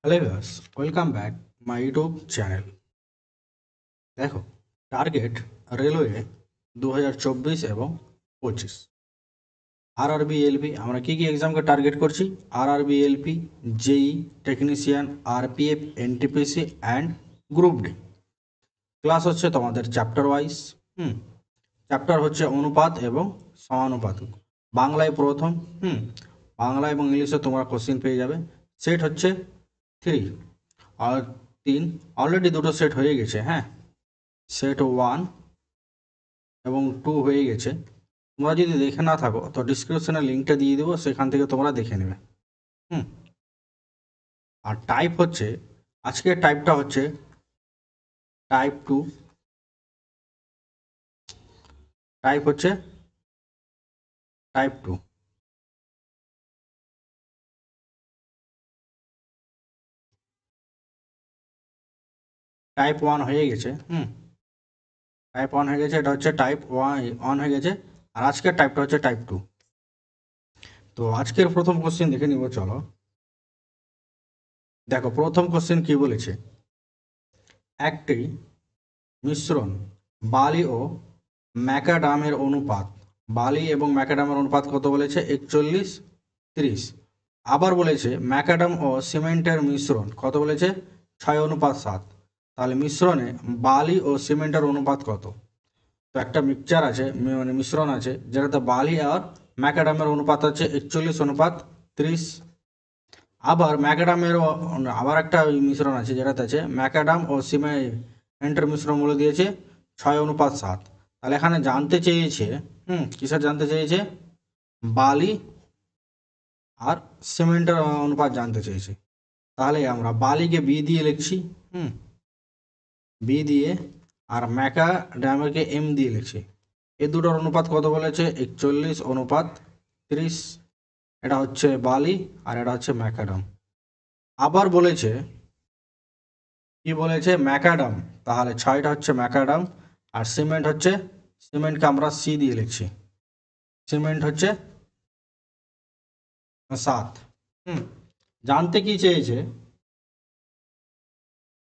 Hello viewers, welcome back my YouTube channel. দেখো, target railway 2024 এবং 25 RRB LP আমরা কি এক্সামকে টার্গেট করছি? RRB LP, JE, technician, RPF, NTPC and group D. Class হচ্ছে তোমাদের চ্যাপ্টার ওয়াইজ। হুম চ্যাপ্টার হচ্ছে অনুপাত এবং সমানুপাতিক। বাংলায় প্রথম, হুম বাংলা এবং ইংলিশে তোমরা কোশ্চিন পেয়ে যাবে। সেট হচ্ছে 3 আর 3, অলরেডি দুটো সেট হয়ে গেছে। হ্যাঁ, সেট 1 এবং 2 হয়ে গেছে। তোমরা যদি দেখে না থাকো তো ডিসক্রিপশনে লিঙ্কটা দিয়ে দেবো, সেখান থেকে তোমরা দেখে নেবে। হুম আর টাইপ হচ্ছে, আজকের টাইপটা হচ্ছে টাইপ 2। টাইপ হচ্ছে টাইপ 2। টাইপ 1 হয়ে গেছে। টাইপ 1 হয়ে গেছে, এটা হচ্ছে টাইপ 1 হয়ে গেছে। আর আজকের টাইপটা হচ্ছে টাইপ 2। তো আজকের প্রথম কোশ্চেন দেখে নিব, চলো। দেখো, প্রথম কোশ্চেন কি বলেছে? একটি মিশ্রণ বালি ও ম্যাকাডামের অনুপাত, বালি এবং ম্যাকাডামের অনুপাত কত বলেছে? 41:30। আবার বলেছে ম্যাকাডাম ও সিমেন্টের মিশ্রণ কত বলেছে? 6:7। তাহলে মিশ্রণে বালি ও সিমেন্টের অনুপাত কত? তো একটা মিক্সচার আছে, মানে মিশ্রণ আছে, যেটাতে বালি আর ম্যাকাডামের অনুপাত আছে 41:30। আবার ম্যাকাডামেরও আবার একটা মিশ্রণ আছে, যেটাতে আছে ম্যাকাডাম ও সিমেন্টের মিশ্রণ বলে দিয়েছে 6:7। তাহলে এখানে জানতে চেয়েছে, কিসের জানতে চেয়েছে? বালি আর সিমেন্টের অনুপাত জানতে চেয়েছে। তাহলে আমরা বালিকে বি দিয়ে লিখছি, বি দিয়ে, আর ম্যাকাডামকে এম দিয়ে লিখছি। এই দুটোর অনুপাত কত বলেছে? 41:30। এটা হচ্ছে বালি আর এটা হচ্ছে ম্যাকাডাম। আবার বলেছে, কি বলেছে? ম্যাকাডাম। তাহলে 6টা হচ্ছে ম্যাকাডাম, আর সিমেন্ট হচ্ছে, সিমেন্টকে আমরা সি দিয়ে লিখছি। সিমেন্ট হচ্ছে 7। হুম জানতে কি চেয়েছে?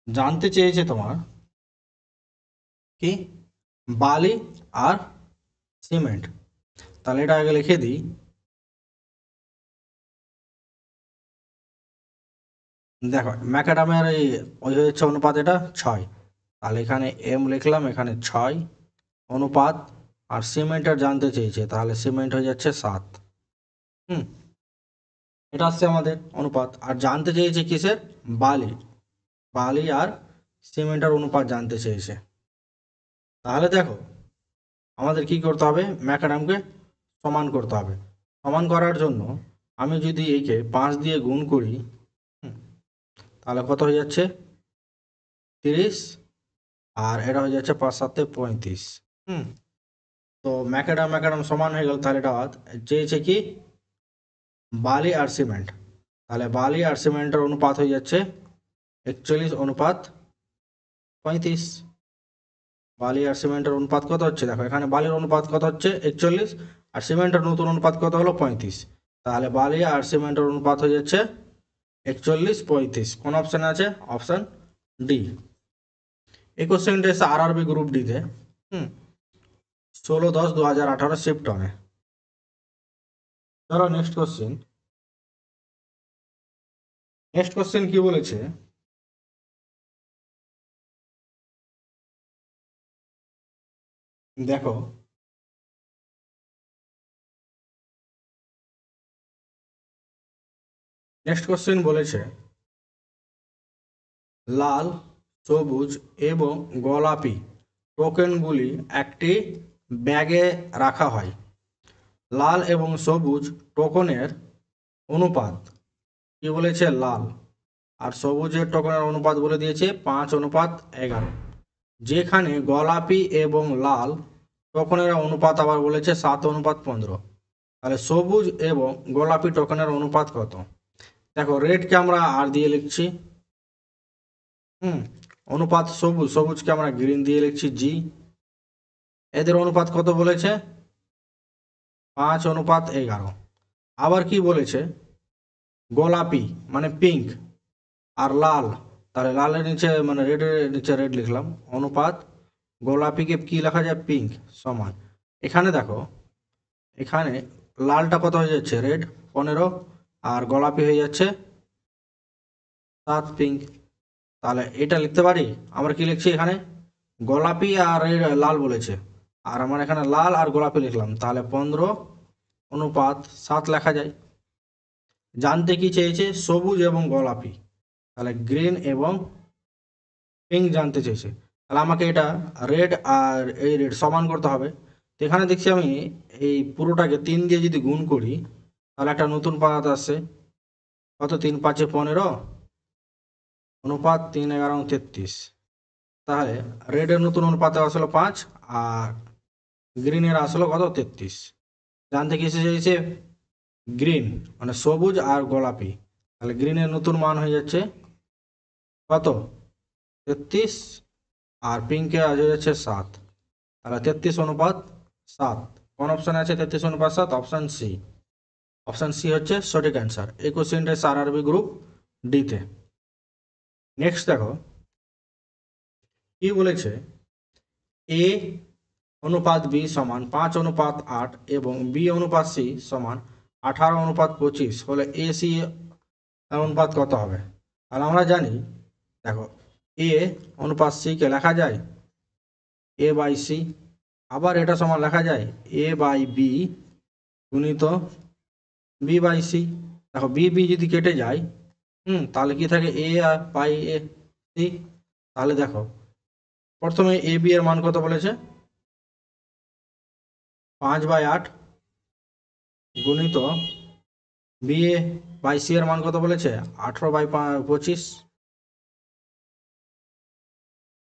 জানতে চেয়েছে তোমার কি? বালি আর সিমেন্ট। তাহলে এটা আগে লিখে দিই। দেখো, ম্যাকাডামের এই ওই হচ্ছে অনুপাত, এটা 6। তাহলে এখানে এম লিখলাম, এখানে 6 অনুপাত। আর সিমেন্টের জানতে চেয়েছে, তাহলে সিমেন্ট হয়ে যাচ্ছে 7। হুম এটা হচ্ছে আমাদের অনুপাত। আর জানতে চেয়েছে কিসের? বালি। বালি আর সিমেন্টের অনুপাত জানতে চেয়েছে। তাহলে দেখো, আমাদের কি করতে হবে? ম্যাকাডামকে সমান করতে হবে। সমান করার জন্য আমি যদি একে 5 দিয়ে গুণ করি, তাহলে কত হয়ে যাচ্ছে? 30। আর এটা হয়ে যাচ্ছে 5×7=35। হুম তো ম্যাকাডাম ম্যাকাডাম সমান হয়ে গেল। তাহলে এটা চেয়েছে কি? বালি আর সিমেন্ট। তাহলে বালি আর সিমেন্টের অনুপাত হয়ে যাচ্ছে 41:35। বালি আর সিমেন্টের অনুপাত কত হচ্ছে? দেখো, এখানে বালির অনুপাত কত হচ্ছে? 41। আর সিমেন্টের নতুন অনুপাত কত হলো? 35। তাহলে বালি আর সিমেন্টের অনুপাত হয়ে যাচ্ছে 41:35। কোন অপশানে আছে? Option D. এই কোশ্চেনটা এসে আরআরবি গ্রুপ ডিতে, 16/10/2018 শিফট হবে। ধরো নেক্সট কোশ্চেন। নেক্সট কোশ্চেন কি বলেছে? দেখো, নেক্সট কোশ্চেন বলেছে লাল, সবুজ এবং গোলাপি টোকেনগুলি একটি ব্যাগে রাখা হয়। লাল এবং সবুজ টোকনের অনুপাত, কি বলেছে? লাল আর সবুজের টোকনের অনুপাত বলে দিয়েছে 5:11। যেখানে গোলাপি এবং লাল টোকনের অনুপাত আবার বলেছে 7:15। তাহলে সবুজ এবং গোলাপি টোকনের অনুপাত কত? দেখো, রেডকে আমরা আর দিয়ে লিখছি। হুম অনুপাত সবুজ, সবুজকে আমরা গ্রিন দিয়ে লিখছি জি। এদের অনুপাত কত বলেছে? 5:11। আবার কি বলেছে? গোলাপি মানে পিঙ্ক, আর লাল, তাহলে লালের নিচে মানে রেডের নিচে রেড লিখলাম, অনুপাত গোলাপিকে কি লেখা যায়, পিঙ্ক, সমান। এখানে দেখো, এখানে লালটা কত হয়ে যাচ্ছে, রেড 15, আর গোলাপি হয়ে যাচ্ছে 7, পিঙ্ক। তাহলে এটা লিখতে পারি, আমরা কি লিখছি এখানে, গোলাপি আর লাল বলেছে, আর আমার এখানে লাল আর গোলাপি লিখলাম, তাহলে 15:7 লেখা যায়। জানতে কি চেয়েছে, সবুজ এবং গোলাপি, তাহলে গ্রিন এবং পিঙ্ক জানতে চেয়েছে। তাহলে আমাকে এটা রেড আর এই রেড সমান করতে হবে। তো এখানে দেখছি আমি এই পুরোটাকে 3 দিয়ে যদি গুণ করি, তাহলে একটা নতুন পাত আসছে, কত, 3×5=15, অনুপাত 3×11=33। তাহলে রেডের নতুন অনুপাতে আসলো 5, আর গ্রিনের আসলো কত, 33। জানতে কি চেয়েছে, গ্রিন মানে সবুজ আর গোলাপি, তাহলে গ্রিনের নতুন মান হয়ে যাচ্ছে কত, 33, আর পিঙ্কে হয়ে যাচ্ছে 7। তাহলে 33:7 কোন অপশানে আছে, 33:7, অপশান সি। অপশান সি হচ্ছে সঠিক অ্যান্সার। এই কোশ্চেনটা আরআরবি গ্রুপ ডিতে। নেক্সট দেখো কি বলেছে, এ অনুপাত বি সমান 5:8 এবং বি অনুপাত সি সমান 18:25 হলে এ সি অনুপাত কত হবে। আর আমরা জানি, দেখো, এ অনুপাত সি কে লেখা যায় এ বাই সি, আবার এটা সমান লেখা যায় এ বাই বি গুণিত বি বাই সি। দেখো বি বি যদি কেটে যায়, তাহলে কি থাকে, এ আর বাই এ সি। তাহলে দেখো প্রথমে এ বি এর মান কত বলেছে, 5/8 গুণিত বি এ বাই সি এর মান কত বলেছে, 18/25।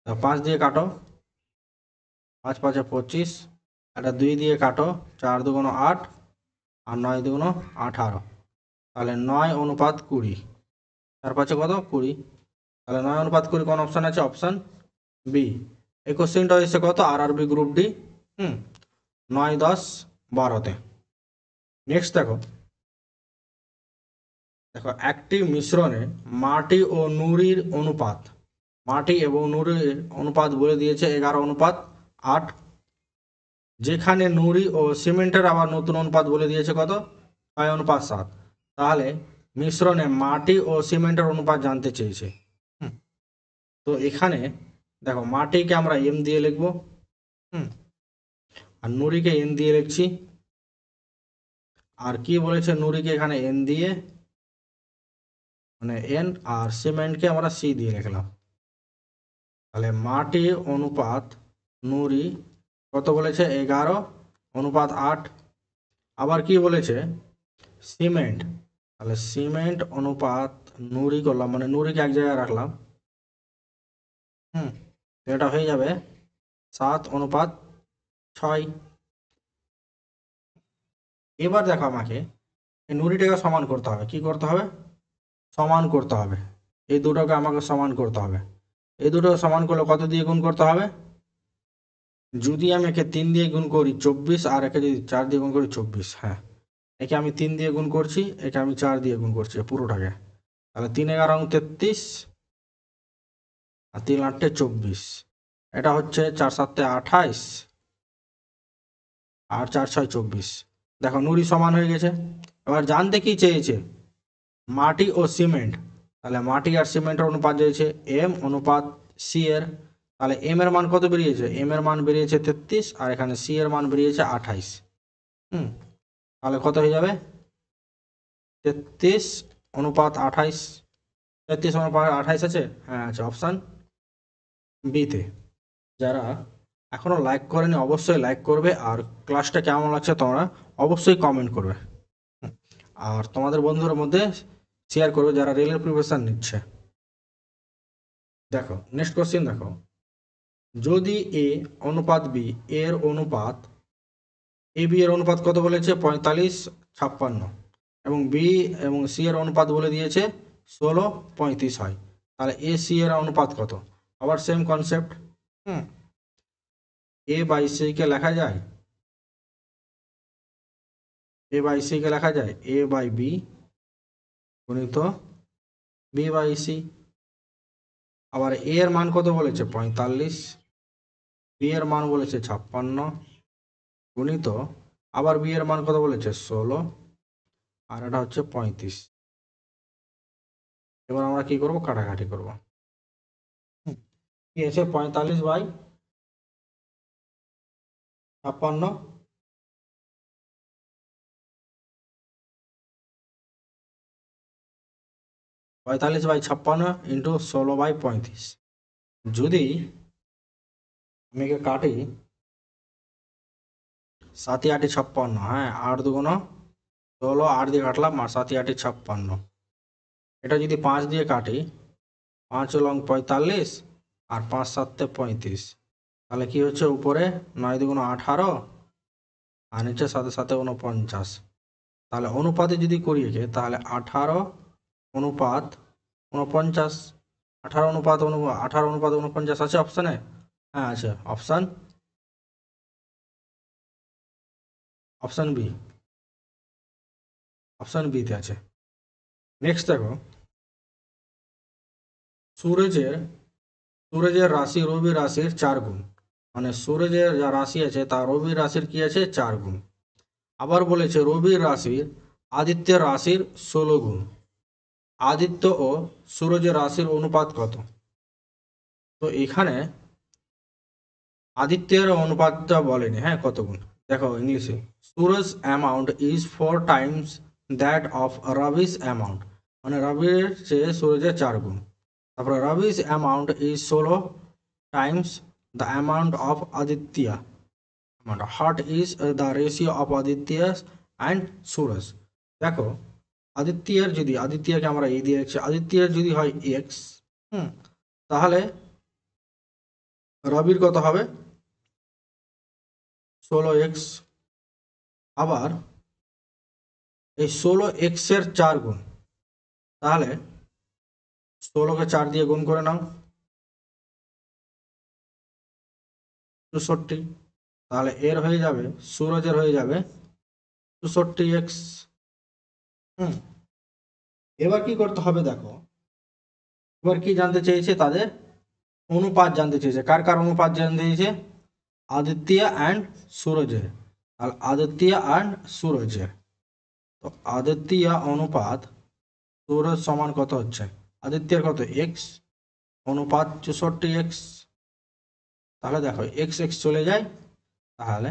5 দিয়ে কাটো, 5×5=25, এটা 2 দিয়ে কাটো, 4×2=8, আর 9×2=18, তাহলে 9:20। 4×5 কত, 20। তাহলে 9:20 কোন অপশান আছে, অপশান বি। এই কোশ্চেনটা হয়েছে কত, আরআরবি গ্রুপ ডি 9, 10, 12-তে। নেক্সট দেখো, একটি মিশ্রণে মাটি ও নুড়ির অনুপাত, মাটি এবং নুড়ির অনুপাত বলে দিয়েছে 11:8, যেখানে নুড়ি ও সিমেন্টের আবার নতুন অনুপাত বলে দিয়েছে কত, 6:7। তাহলে মিশ্রণে মাটি ও সিমেন্টের অনুপাত জানতে চেয়েছে। তো এখানে দেখো, মাটিকে আমরা এম দিয়ে লিখবো, আর নুড়িকে এন দিয়ে লিখছি, আর কি বলেছে, নুড়িকে এখানে এন দিয়ে মানে এন, আর সিমেন্টকে আমরা সি দিয়ে লিখলাম। তাহলে মাটি অনুপাত নুড়ি কত বলেছে, 11:8। আবার কি বলেছে, সিমেন্ট, তাহলে সিমেন্ট অনুপাত নুড়ি করলাম, মানে নুড়িকে এক জায়গায় রাখলাম, এটা হয়ে যাবে 7:6। এবার দেখো আমাকে এই নুড়িটাকে সমান করতে হবে, কি করতে হবে, সমান করতে হবে, এই দুটোকে আমাকে সমান করতে হবে। এই দুটো সমান করলে কত দিয়ে গুণ করতে হবে, যদি আমি একে 3 দিয়ে গুণ করি 24, আর একে যদি 4 দিয়ে গুণ করি 24, হ্যাঁ, একে আমি 3 দিয়ে গুণ করছি, একে আমি 4 দিয়ে গুণ করছি পুরোটাকে। তাহলে 3×11=33, আর 3×8=24, এটা হচ্ছে 4×7=28, আর 4×6=24। দেখো নুড়ি সমান হয়ে গেছে। এবার জানতে কি চেয়েছে, মাটি ও সিমেন্ট, তাহলে মাটি আর সিমেন্টের অনুপাত দিয়েছে এম অনুপাত সি এর। তাহলে এম এর মান কত বেরিয়েছে, এম এর মান বেরিয়েছে 33, আর এখানে সি এর মান বেরিয়েছে 28। তাহলে কত হয়ে যাবে, 33:28। 33:28 আছে, হ্যাঁ আছে, অপশান বিতে। যারা এখনো লাইক করেনি অবশ্যই লাইক করবে, আর ক্লাসটা কেমন লাগছে তোমরা অবশ্যই কমেন্ট করবে, আর তোমাদের বন্ধুদের মধ্যে শেয়ার করবে যারা রেলের প্রিপারেশন নিচ্ছে। দেখো নেক্সট কোশ্চেন, দেখো, যদি এ অনুপাত বি এর অনুপাত, এ বি এর অনুপাত কত বলেছে, 45:56, এবং বি এবং সি এর অনুপাত বলে দিয়েছে 16:35 হয়, তাহলে এ সি এর অনুপাত কত। আবার same concept, A by C কে লেখা যায়, এ বাই সি কে লেখা যায় এ বাই বি গুণিত বি বাই সি। আবার এ এর মান কত বলেছে 45, বি এর মান বলেছে 56, গুণিত আবার বি এর মান কত বলেছে 16, আর এটা হচ্ছে 35। এবার আমরা কি করব, কাটাকাটি করব। কি আছে 45/56, 45/56 ইন্টু 16/35। যদি আমি একে কাটি 7 8 56, হ্যাঁ 8 2 16, 8 দিয়ে কাটলাম আর 7 8 56। এটা যদি 5 দিয়ে কাটি, 5 লং 45 আর 5 7 35, তাহলে কি হচ্ছে উপরে 9 2 18 আর নিচে 7 7 49। তাহলে অনুপাতে যদি করি একে, তাহলে 18 অনুপাত 49, 18 অনুপাত 49 আছে অপশানে? হ্যাঁ আছে, অপশান বি, অপশান বিতে আছে। নেক্সট দেখো, সূর্যের রাশি রবি রাশির 4 গুণ, মানে সূর্যের যা রাশি আছে তা রবি রাশির কি আছে 4 গুণ। আবার বলেছে রবি রাশির আদিত্যের রাশির 16 গুণ। আদিত্য ও সূর্যের রাশির অনুপাত কত? তো এখানে আদিত্যের অনুপাতটা বলেনি, হ্যাঁ কত গুণ। দেখো ইংলিশে, Suraj amount is 4 times that of Ravi's amount, মানে রবির চেয়ে সূর্যের 4 গুণ। তারপরে Ravi's amount is 16 times the amount of Aditya, what is the ratio of Aditya and Suraj. দেখো আদিত্যকে আমরা এই দিয়ে রাখছি, আদিত্যের যদি হয় এক্স, তাহলে রবির কত হবে 16x। আবার এই 16x এর 4 গুণ, তাহলে 16কে 4 দিয়ে গুণ করে নাও 64, তাহলে এর হয়ে যাবে সূরজের হয়ে যাবে 64x। এবার কি করতে হবে দেখো, এবার কি জানতে চেয়েছে, তাদের অনুপাত জানতে চেয়েছে। কার কার অনুপাত জানতে চেয়েছে? আদিত্য অ্যান্ড সূরজের। তাহলে আদিত্য অ্যান্ড সূরজের, তো আদিত্য অনুপাত সূরজ সমান কত হচ্ছে, আদিত্যের কত এক্স অনুপাত 64x। তাহলে দেখো এক্স এক্স চলে যায়, তাহলে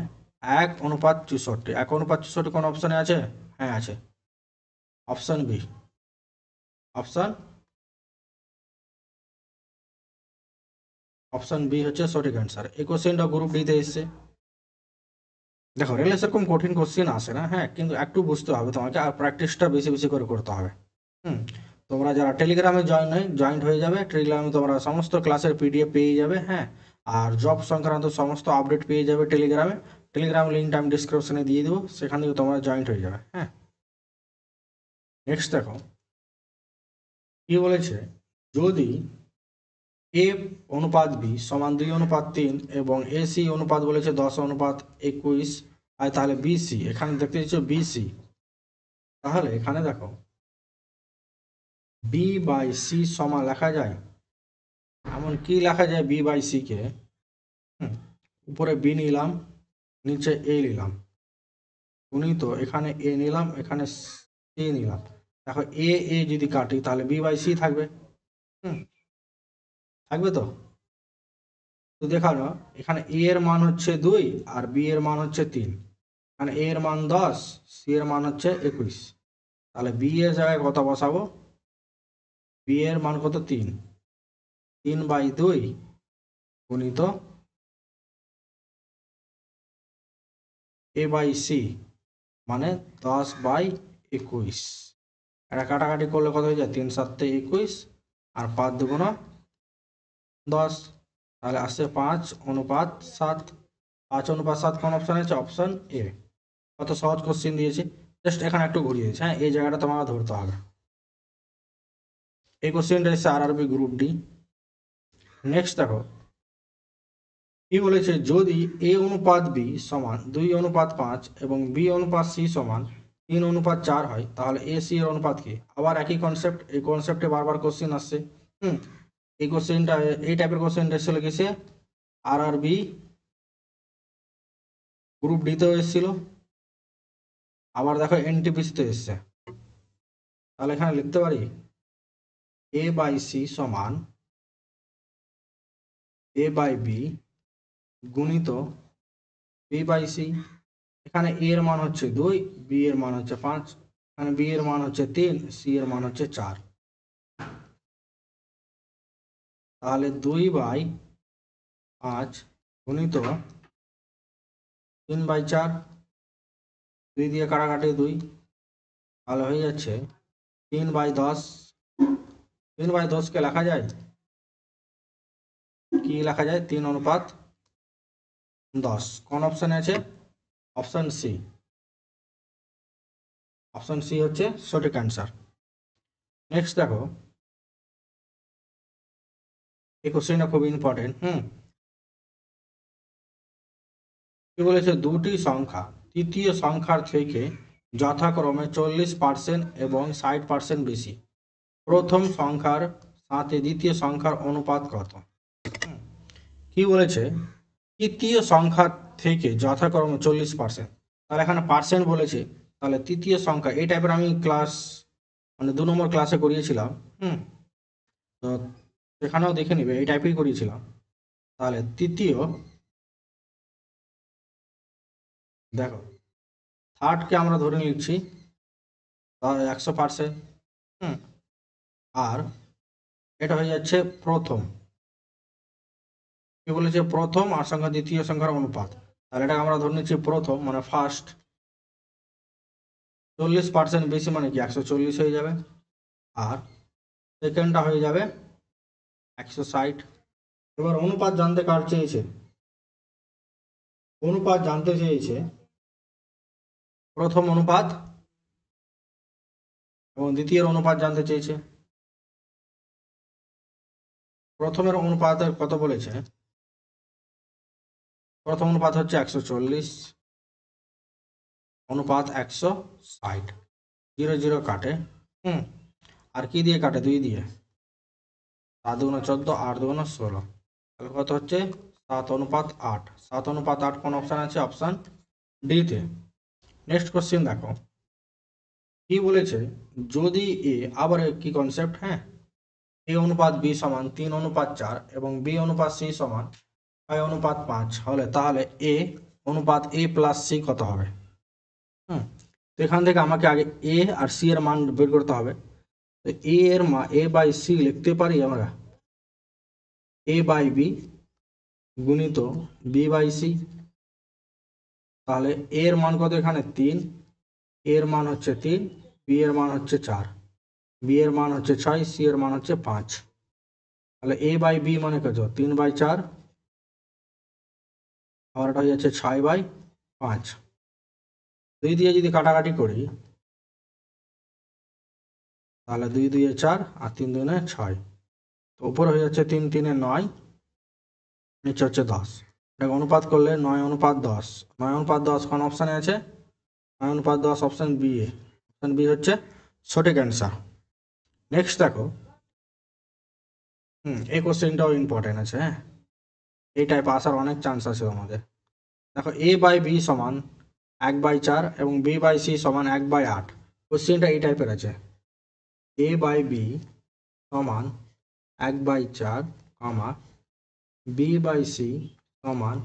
1/64, 1/64 কোন অপশানে আছে? হ্যাঁ আছে, অপশান বি, অপশান বি হচ্ছে সঠিক অ্যান্সার। এই কোশ্চেনটা গ্রুপ ডিতে এসছে। দেখো রেলে সেরকম কঠিন কোশ্চেন আসে না, হ্যাঁ কিন্তু একটু বুঝতে হবে তোমাকে, আর প্র্যাকটিসটা বেশি বেশি করে করতে হবে। তোমরা যারা টেলিগ্রামে জয়েন্ট হয়ে যাবে, টেলিগ্রামে তোমরা সমস্ত ক্লাসের পিডিএফ পেয়ে যাবে, হ্যাঁ আর জব সংক্রান্ত সমস্ত আপডেট পেয়ে যাবে টেলিগ্রামে। টেলিগ্রাম লিঙ্কটা আমি ডিসক্রিপশনে দিয়ে দেবো, সেখান থেকে তোমরা জয়েন্ট হয়ে যাবে। হ্যাঁ নেক্সট দেখো কি বলেছে, যদি এ অনুপাত বি সমান 2:3 এবং এসি অনুপাত বলেছে 10:21 আর তাহলে বিসি, এখানে দেখতে দিচ্ছ বিসি, তাহলে এখানে দেখো বি বাই সি সমান লেখা যায়, এমন কি লেখা যায় বি বাই সি কে, উপরে বি নিলাম নিচে এ নিলাম, গুণিত এখানে এ নিলাম এখানে সি নিলাম। দেখো এ যদি কাটি তাহলে বি বাই সি থাকবে, থাকবে তো। তো দেখানো এখানে এ এর মান হচ্ছে 2 আর বি এর মান হচ্ছে 3, মানে এ এর মান 10, সি এর মান হচ্ছে 21। তাহলে বি এর জায়গায় কত বসাবো, বি এর মান কত 3/2 গুণিত এ বাই সি, মানে 10/21। এটা কাটাকাটি করলে কত হয়ে যায়, 3 7 21 আর 5 2 10, তাহলে আসছে 5:7। 5:7 কোন অপশান আছে, অপশান এ। কত সহজ কোশ্চেন দিয়েছে, জাস্ট এখানে একটু ঘুরিয়ে দিয়েছে, হ্যাঁ এই জায়গাটা তোমাকে ধরতে হবে। এই কোশ্চেনটা এসছে আরআরবি গ্রুপ ডি। নেক্সট দেখো কি বলেছে, যদি এ অনুপাত বি সমান 2:5 এবং বি অনুপাত সি সমান 3:4 হয়, তাহলে এ সি এর অনুপাত কি? আবার একই কনসেপ্ট, এই কনসেপ্টে বারবার কোশ্চেন আসছে। এই কোশ্চেনটা, এই টাইপের কোশ্চেনটা এসেছিল কিসে, আরআরবি গ্রুপ ডি তেও এসেছিল, আবার দেখো এনটিপিসি তে এসছে। তাহলে এখানে লিখতে পারি এ বাই সি সমান এ বাই বি গুণিত বি বাই সি। এখানে এ এর মান হচ্ছে 2, বি এর মান হচ্ছে 5, এখানে বি এর মান হচ্ছে 3, সি এর মান হচ্ছে 4। তাহলে 2/5 গুণিত 3/4, 2 দিয়ে কাটাকাটি 2, তাহলে হয়ে যাচ্ছে 3/10। 3/10 কে লেখা যায় কি, লেখা যায় 3:10। কোন অপশনে আছে, অপশন সি। অপশন সি হচ্ছে সঠিক অ্যান্সার। নেক্সট দেখো, এই কোশ্চেনটা খুব ইম্পর্টেন্ট। কি বলেছে, দুটি সংখ্যা তৃতীয় সংখ্যার থেকে যথাক্রমে 40% এবং 60% বেশি, প্রথম সংখ্যার সাথে দ্বিতীয় সংখ্যার অনুপাত কত? কি বলেছে, তৃতীয় সংখ্যা থেকে যথাক্রমে 40%, তাহলে এখানে পার্সেন্ট বলেছে, তাহলে তৃতীয় সংখ্যা এই টাইপের আমি ক্লাস মানে 2 নম্বর ক্লাসে করিয়েছিলাম। তো সেখানেও দেখে নিবে, এই টাইপেই করিয়েছিলাম। তাহলে তৃতীয়, দেখো থার্ডকে আমরা ধরে নিচ্ছি 100%। আর এটা হয়ে যাচ্ছে প্রথম, কি বলেছে, প্রথম আর সংখ্যা দ্বিতীয় সংখ্যার অনুপাত। তাহলে এটা আমরা ধরে নিচ্ছি প্রথম মানে ফার্স্ট। 40% বেশি মানে কি 140 হয়ে যাবে, আর সেকেন্ডটা হয়ে যাবে 160। এবার অনুপাত জানতে কার চেয়েছে, অনুপাত জানতে চেয়েছে প্রথম অনুপাত এবং দ্বিতীয় অনুপাত জানতে চেয়েছে। প্রথমের অনুপাতের কত বলেছে, প্রথম অনুপাত হচ্ছে 140 অনুপাত 160, 0 0 কাটে। আর কি দিয়ে কাটে, 2 দিয়ে, 7 × 14, 8 × 16, তাহলে কত হচ্ছে 7:8। 7:8 কোন অপশন আছে, অপশন ডি তে। নেক্সট কোশ্চেন দেখো, কি বলেছে, যদি এ, আবার কি কনসেপ্ট, এ অনুপাত বি সমান 3:4 এবং বি অনুপাত সি সমান 6:5 হলে তাহলে এ অনুপাত এ প্লাস সি কত হবে? তো এখান থেকে আমাকে আগে এ আর সি এর মান বের করতে হবে। তো এ এর মান, এ বাই সি লিখতে পারি আমরা এ বাই বি গুণিত বি বাই সি। তাহলে এ এর মান কত, এখানে 3, এর মান হচ্ছে 3, বি এর মান হচ্ছে 4, বি এর মান হচ্ছে 6, সি এর মান হচ্ছে 5। তাহলে এ বাই বি মানে কত, 3/4, আবার এটা হয়ে যাচ্ছে 6/5। 2 দিয়ে যদি কাটাকাটি করি তাহলে 2 2 4 আর 3 2 6, তো উপরে হয়ে যাচ্ছে 3 3 9, নিচে হচ্ছে 10। এটাকে অনুপাত করলে 9:10। 9:10 কোন অপশানে আছে, 9:10 option B A. Option B হচ্ছে সঠিক অ্যান্সার। নেক্সট দেখো, এই কোশ্চেনটাও ইম্পর্টেন্ট আছে। এই টাইপ আসার অনেক চান্স আছে আমাদের। দেখো এ বাই বি সমান 1/4 এবং বি বাই সি সমান 1/8। কোশ্চেনটা এই টাইপের আছে, এ বাই বি সমান 1/4, বি বাই সি সমান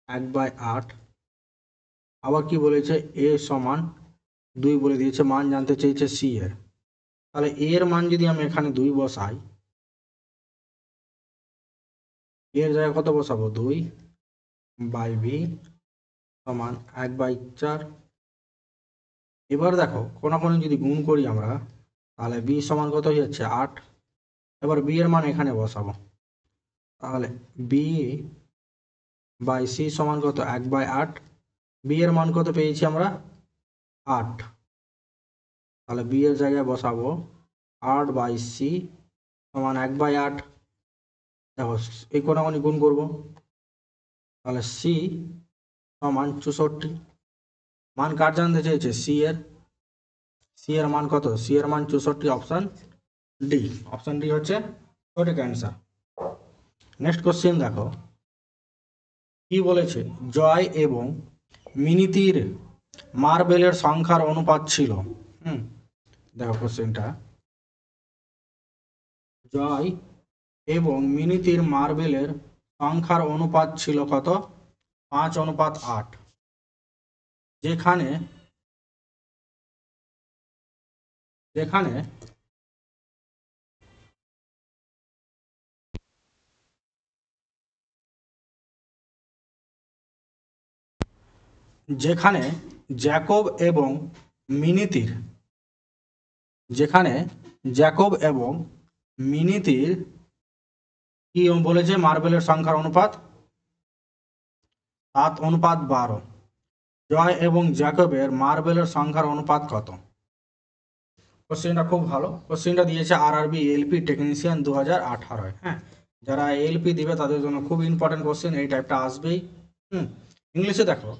1/8। আবার কি বলেছে, এ সমান 2 বলে দিয়েছে, মান জানতে চেয়েছে সি এর। তাহলে এ এর মান যদি আমি এখানে 2 বসাই, এর জায়গায় কত বসাবো, 2 বাই বি সমান 1/4। এবার দেখো কোনাকুনি যদি গুণ করি আমরা, তাহলে বি সমান কত হয়ে যাচ্ছে 8। এবার বি এর মান এখানে বসাবো, তাহলে বি বাই সি সমান কত, 1/8। বি এর মান কত পেয়েছি আমরা, 8। তাহলে বি এর জায়গায় বসাবো 8/সি সমান 1/8। দেখো এই কোনাকুনি গুণ করবো, তাহলে সি সমান 64। মান কার জানতে চেয়েছে, সি এর। সি এর মান কত, সি এর মান 64, অপশন ডি। অপশন ডি হচ্ছে সঠিক অ্যান্সার। নেক্সট কোশ্চেন দেখো কি বলেছে, জয় এবং মিনিতির মার্বেলের সংখ্যার অনুপাত ছিল। দেখো কোশ্চেনটা, জয় এবং মিনিতির মার্বেলের সংখ্যার অনুপাত ছিল কত? 5:8। যেখানে যেখানে যেখানে জ্যাকব এবং মিনিতির যেখানে জ্যাকব এবং মিনিতির কি বলেছে, মার্বেলের সংখ্যার অনুপাত 7:12। জয় এবং জ্যাকবের মার্বেলের সংখ্যার অনুপাত কত? কোশ্চেনটা খুব ভালো, কোশ্চেনটা দিয়েছে আরআরবি এলপি টেকনিশিয়ান 2018। হ্যাঁ, যারা এলপি দিবে তাদের জন্য খুব ইম্পর্টেন্ট কোশ্চেন, এই টাইপটা আসবেই। ইংলিশে দেখো,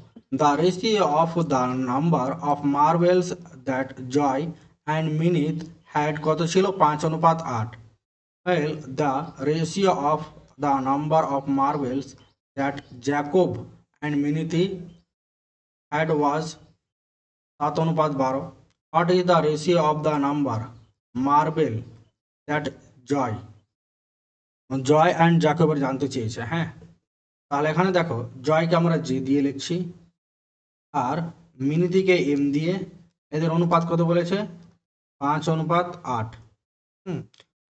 the ratio of the number of marbles that Joy and Minith had কত ছিল? 5:8। well the ratio of the number of marbles that Jacob and Miniti had was 7:12. What is the ratio of the number marble that Joy and জ্যাকবের জানতে চেয়েছে। হ্যাঁ, তাহলে এখানে দেখো জয়কে আমরা জে দিয়ে লিখছি আর মিনিতিকে এম দিয়ে, এদের অনুপাত কত বলেছে? 5:8।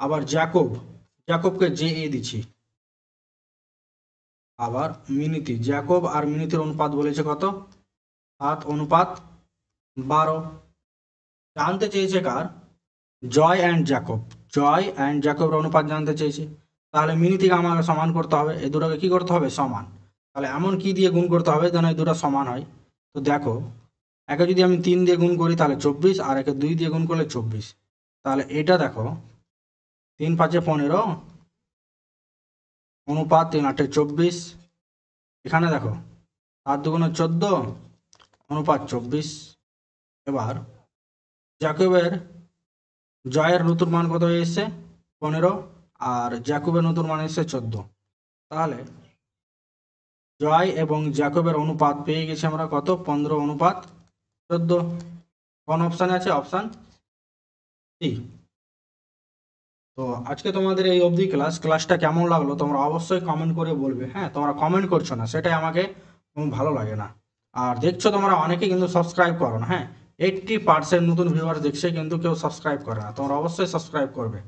আবার জ্যাকবকে জে এ দিচ্ছি, আবার মিনিতি, জ্যাকব আর মিনিতির অনুপাত বলেছে কত? 7:12। জানতে চেয়েছে কার? জয় অ্যান্ড জ্যাকবের অনুপাত জানতে চেয়েছে। তাহলে মিনিতিকে আমাকে সমান করতে হবে, এই দুটোকে কি করতে হবে? সমান। তাহলে এমন কি দিয়ে গুণ করতে হবে যেন এই দুটো সমান হয়? তো দেখো, একে যদি আমি 3 দিয়ে গুণ করি তাহলে 24, আর একে 2 দিয়ে গুণ করলে 24। তাহলে এটা দেখো 3×5=15, অনুপাত 3×8=24। এখানে দেখো 7×2=14, অনুপাত 24। এবার জয়ের নতুন মান কত হয়ে এসছে? 15, আর জ্যাকবের নতুন মান এসছে 14। তাহলে জয় এবং জ্যাকবের অনুপাত পেয়ে গেছি আমরা কত? 15:14। কোন অপশানে আছে? Option C. তো আজকে তোমাদের এই অবধি ক্লাসটা কেমন লাগলো তোমরা অবশ্যই কমেন্ট করে বলবে। হ্যাঁ, তোমরা কমেন্ট করছো না, সেটাই আমাকে ভালো লাগে না। আর দেখছো তোমরা অনেকে কিন্তু সাবস্ক্রাইব করো না। হ্যাঁ, 80% নতুন ভিউয়ার দেখছে কিন্তু কেউ সাবস্ক্রাইব করে না। তোমরা অবশ্যই সাবস্ক্রাইব করবে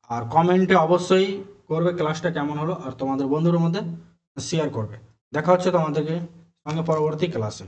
আর কমেন্টে অবশ্যই করবে ক্লাসটা কেমন হলো, আর তোমাদের বন্ধুদের মধ্যে শেয়ার করবে। দেখা হচ্ছে তোমাদেরকে সঙ্গে পরবর্তী ক্লাসে।